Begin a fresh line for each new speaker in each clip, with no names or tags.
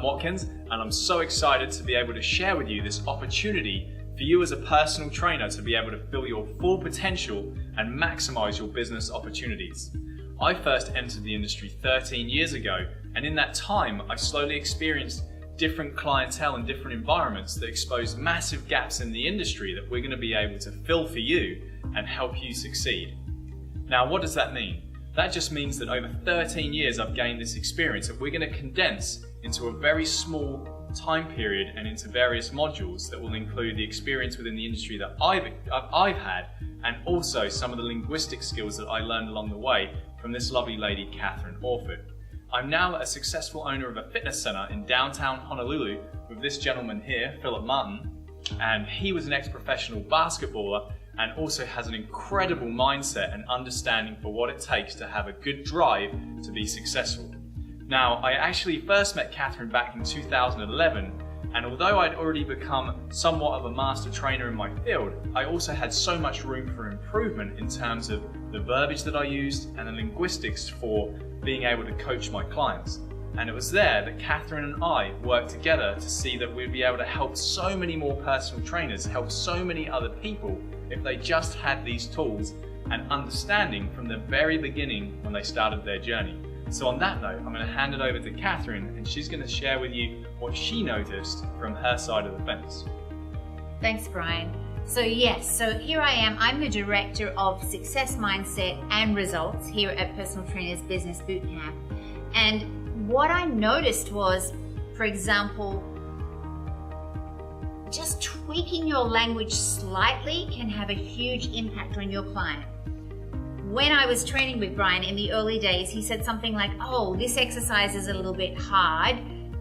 Brian Watkins, and I'm so excited to be able to share with you this opportunity for you as a personal trainer to be able to fill your full potential and maximize your business opportunities. I first entered the industry 13 years ago, and in that time, I slowly experienced different clientele and different environments that exposed massive gaps in the industry that we're going to be able to fill for you and help you succeed. Now, what does that mean? That just means that over 13 years I've gained this experience that we're going to condense into a very small time period and into various modules that will include the experience within the industry that I've had, and also some of the linguistic skills that I learned along the way from this lovely lady, Catherine Orford. I'm now a successful owner of a fitness center in downtown Honolulu with this gentleman here, Philip Martin, and he was an ex-professional basketballer and also has an incredible mindset and understanding for what it takes to have a good drive to be successful. Now, I actually first met Catherine back in 2011, and although I'd already become somewhat of a master trainer in my field, I also had so much room for improvement in terms of the verbiage that I used and the linguistics for being able to coach my clients. And it was there that Catherine and I worked together to see that we'd be able to help so many more personal trainers, help so many other people if they just had these tools and understanding from the very beginning when they started their journey. So on that note, I'm going to hand it over to Catherine, and she's going to share with you what she noticed from her side of the fence.
Thanks, Brian. So here I am. I'm the Director of Success Mindset and Results here at Personal Trainers Business Bootcamp. And what I noticed was, for example, just tweaking your language slightly can have a huge impact on your client. When I was training with Brian in the early days, he said something like, "Oh, this exercise is a little bit hard."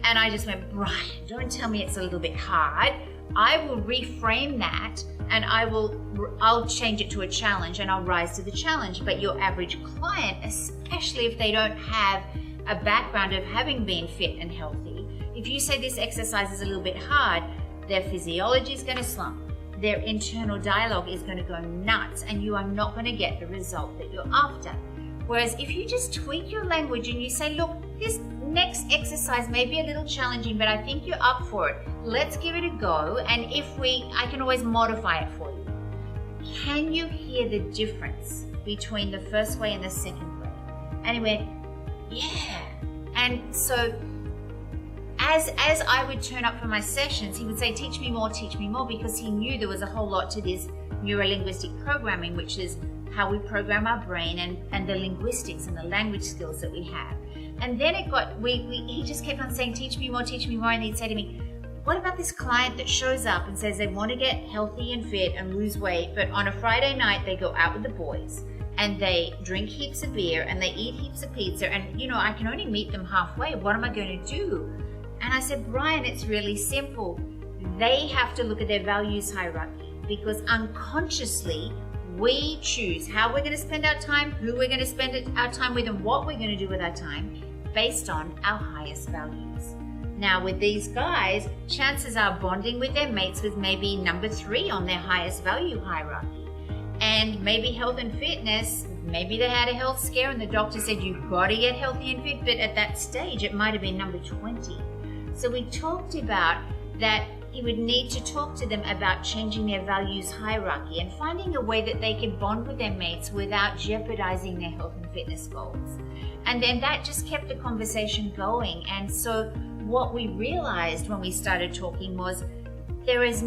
And I just went, "Brian, don't tell me it's a little bit hard. I will reframe that and I'll change it to a challenge and I'll rise to the challenge." But your average client, especially if they don't have a background of having been fit and healthy, if you say this exercise is a little bit hard, their physiology is going to slump. Their internal dialogue is going to go nuts, and you are not going to get the result that you're after. Whereas if you just tweak your language and you say, "Look, this next exercise may be a little challenging, but I think you're up for it. Let's give it a go, and I can always modify it for you." Can you hear the difference between the first way and the second way? And he went, "Yeah." And so as I would turn up for my sessions, he would say, teach me more, because he knew there was a whole lot to this neuro-linguistic programming, which is how we program our brain and the linguistics and the language skills that we have. And then he just kept on saying, teach me more, and he'd say to me, "What about this client that shows up and says they want to get healthy and fit and lose weight, but on a Friday night they go out with the boys and they drink heaps of beer and they eat heaps of pizza, and I can only meet them halfway. What am I going to do?" And I said, "Brian, it's really simple. They have to look at their values hierarchy, because unconsciously we choose how we're going to spend our time, who we're going to spend our time with, and what we're going to do with our time based on our highest values." Now with these guys, chances are bonding with their mates was maybe number 3 on their highest value hierarchy. And maybe health and fitness, maybe they had a health scare and the doctor said, "You've got to get healthy and fit," but at that stage it might have been number 20. So we talked about that he would need to talk to them about changing their values hierarchy and finding a way that they could bond with their mates without jeopardizing their health and fitness goals. And then that just kept the conversation going. And so what we realized when we started talking was there's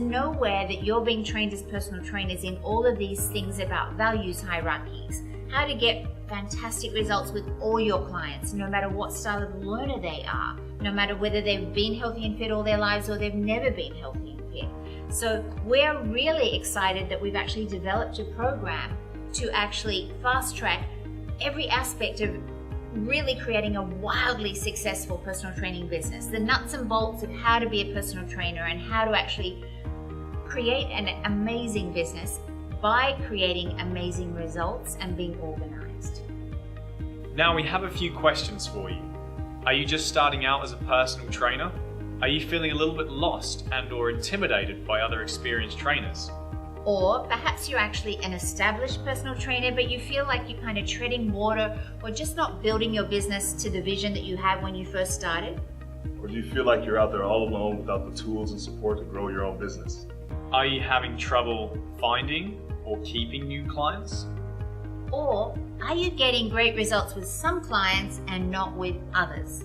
nowhere that you're being trained as personal trainers in all of these things about values hierarchies, how to get fantastic results with all your clients, no matter what style of learner they are, no matter whether they've been healthy and fit all their lives or they've never been healthy and fit. So we're really excited that we've actually developed a program to actually fast track every aspect of really creating a wildly successful personal training business, the nuts and bolts of how to be a personal trainer and how to actually create an amazing business by creating amazing results and being organized.
Now we have a few questions for you. Are you just starting out as a personal trainer? Are you feeling a little bit lost and/or intimidated by other experienced trainers?
Or perhaps you're actually an established personal trainer, but you feel like you're kind of treading water or just not building your business to the vision that you had when you first started.
Or do you feel like you're out there all alone without the tools and support to grow your own business?
Are you having trouble finding or keeping new clients?
Or are you getting great results with some clients and not with others?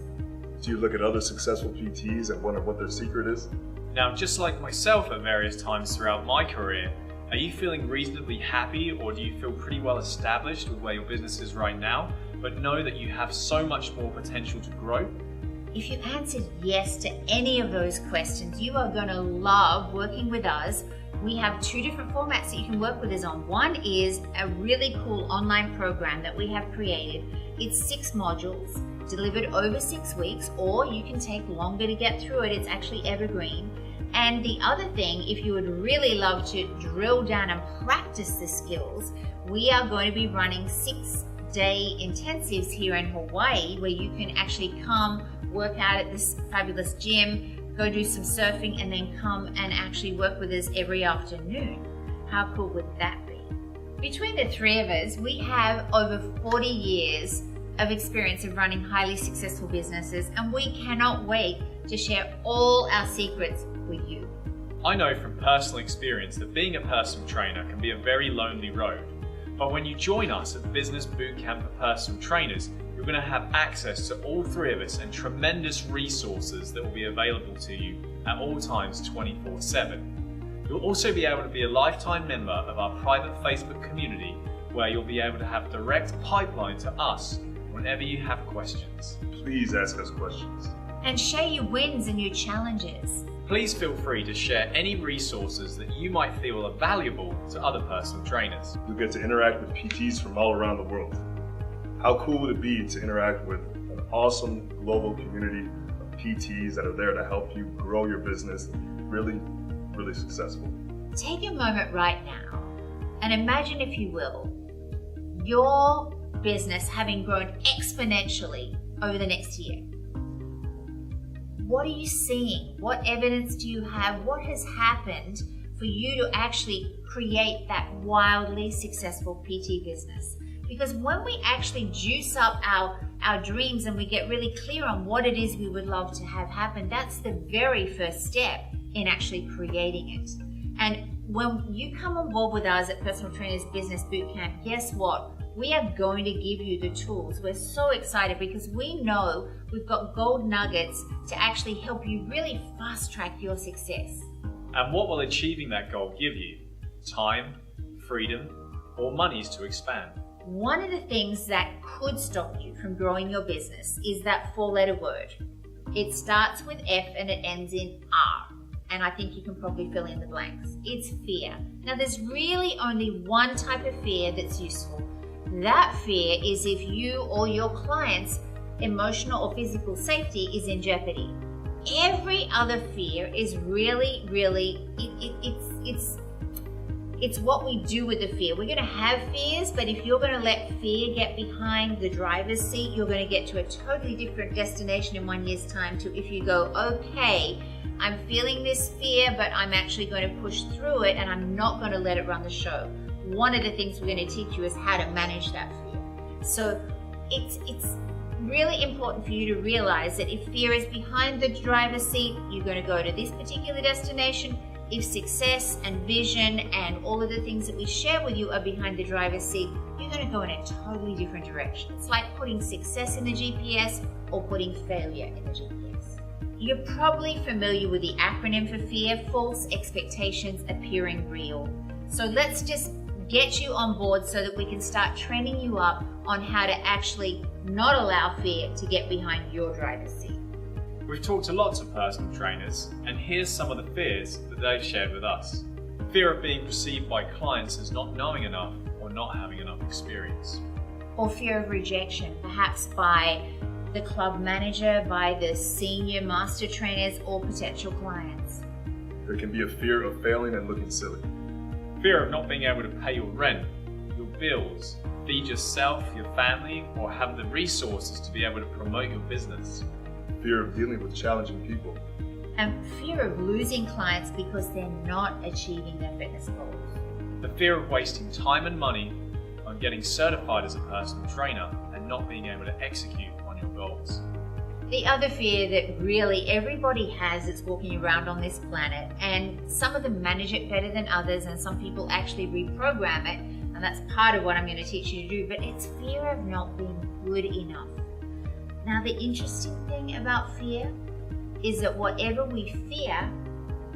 Do you look at other successful PTs and wonder what their secret is?
Now, just like myself at various times throughout my career, are you feeling reasonably happy, or do you feel pretty well established with where your business is right now, but know that you have so much more potential to grow?
If you answered yes to any of those questions, you are going to love working with us. We have two different formats that you can work with us on. One is a really cool online program that we have created. It's 6 modules delivered over 6 weeks, or you can take longer to get through it. It's actually evergreen. And the other thing, if you would really love to drill down and practice the skills, we are going to be running 6-day intensives here in Hawaii, where you can actually come work out at this fabulous gym, go do some surfing, and then come and actually work with us every afternoon. How cool would that be? Between the 3 of us, we have over 40 years of experience of running highly successful businesses, and we cannot wait to share all our secrets with you.
I know from personal experience that being a personal trainer can be a very lonely road. But when you join us at Business Bootcamp for Personal Trainers, you're going to have access to all 3 of us and tremendous resources that will be available to you at all times 24/7. You'll also be able to be a lifetime member of our private Facebook community, where you'll be able to have direct pipeline to us whenever you have questions.
Please ask us questions.
And share your wins and your challenges.
Please feel free to share any resources that you might feel are valuable to other personal trainers.
You'll get to interact with PTs from all around the world. How cool would it be to interact with an awesome global community of PTs that are there to help you grow your business and be really, really successful?
Take a moment right now and imagine, if you will, your business having grown exponentially over the next year. What are you seeing? What evidence do you have? What has happened for you to actually create that wildly successful PT business? Because when we actually juice up our dreams and we get really clear on what it is we would love to have happen, that's the very first step in actually creating it. And when you come on board with us at Personal Trainers Business Bootcamp, guess what? We are going to give you the tools. We're so excited because we know we've got gold nuggets to actually help you really fast track your success.
And what will achieving that goal give you? Time, freedom, or monies to expand?
One of the things that could stop you from growing your business is that 4-letter word. It starts with F and it ends in R. And I think you can probably fill in the blanks. It's fear. Now, there's really only one type of fear that's useful. That fear is if you or your client's emotional or physical safety is in jeopardy. Every other fear is really, it's what we do with the fear. We're going to have fears, but if you're going to let fear get behind the driver's seat, you're going to get to a totally different destination in 1 year's time to if you go, okay, I'm feeling this fear, but I'm actually going to push through it and I'm not going to let it run the show. One of the things we're going to teach you is how to manage that fear. So it's really important for you to realize that if fear is behind the driver's seat, you're going to go to this particular destination. If success and vision and all of the things that we share with you are behind the driver's seat, you're going to go in a totally different direction. It's like putting success in the GPS or putting failure in the GPS. You're probably familiar with the acronym for fear, false expectations appearing real. So let's just get you on board so that we can start training you up on how to actually not allow fear to get behind your driver's seat.
We've talked to lots of personal trainers, and here's some of the fears that they've shared with us. Fear of being perceived by clients as not knowing enough or not having enough experience.
Or fear of rejection, perhaps by the club manager, by the senior master trainers, or potential clients.
There can be a fear of failing and looking silly.
Fear of not being able to pay your rent, your bills, feed yourself, your family, or have the resources to be able to promote your business.
Fear of dealing with challenging people.
And fear of losing clients because they're not achieving their fitness goals.
The fear of wasting time and money on getting certified as a personal trainer and not being able to execute on your goals.
The other fear that really everybody has that's walking around on this planet, and some of them manage it better than others, and some people actually reprogram it, and that's part of what I'm going to teach you to do, but it's fear of not being good enough. Now, the interesting thing about fear is that whatever we fear,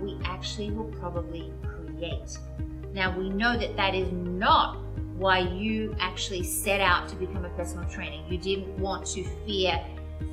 we actually will probably create. Now, we know that that is not why you actually set out to become a personal trainer. You didn't want to fear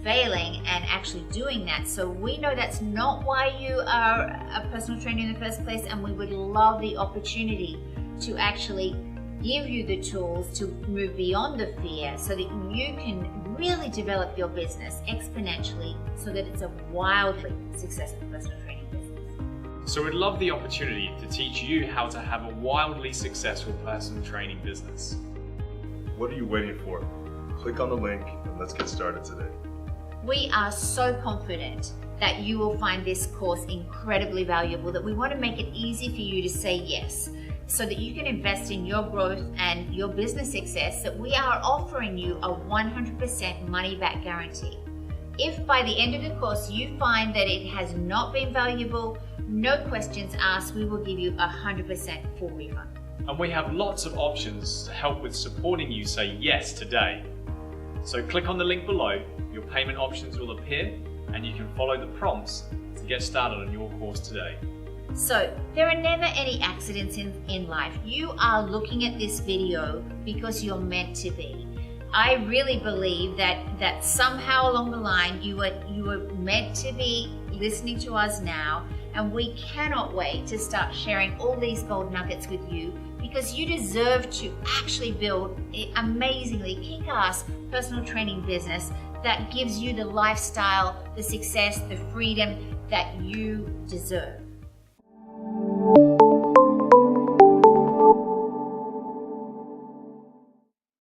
failing and actually doing that. So we know that's not why you are a personal trainer in the first place, and we would love the opportunity to actually give you the tools to move beyond the fear so that you can really develop your business exponentially so that it's a wildly successful personal training business.
So we'd love the opportunity to teach you how to have a wildly successful personal training business.
What are you waiting for? Click on the link and let's get started today.
We are so confident that you will find this course incredibly valuable that we want to make it easy for you to say yes, so that you can invest in your growth and your business success, that we are offering you a 100% money back guarantee. If by the end of the course you find that it has not been valuable, no questions asked, we will give you 100% full refund.
And we have lots of options to help with supporting you say yes today. So click on the link below, your payment options will appear, and you can follow the prompts to get started on your course today.
So, there are never any accidents in life. You are looking at this video because you're meant to be. I really believe that somehow along the line you were meant to be listening to us now, and we cannot wait to start sharing all these gold nuggets with you, because you deserve to actually build an amazingly kick-ass personal training business that gives you the lifestyle, the success, the freedom that you deserve.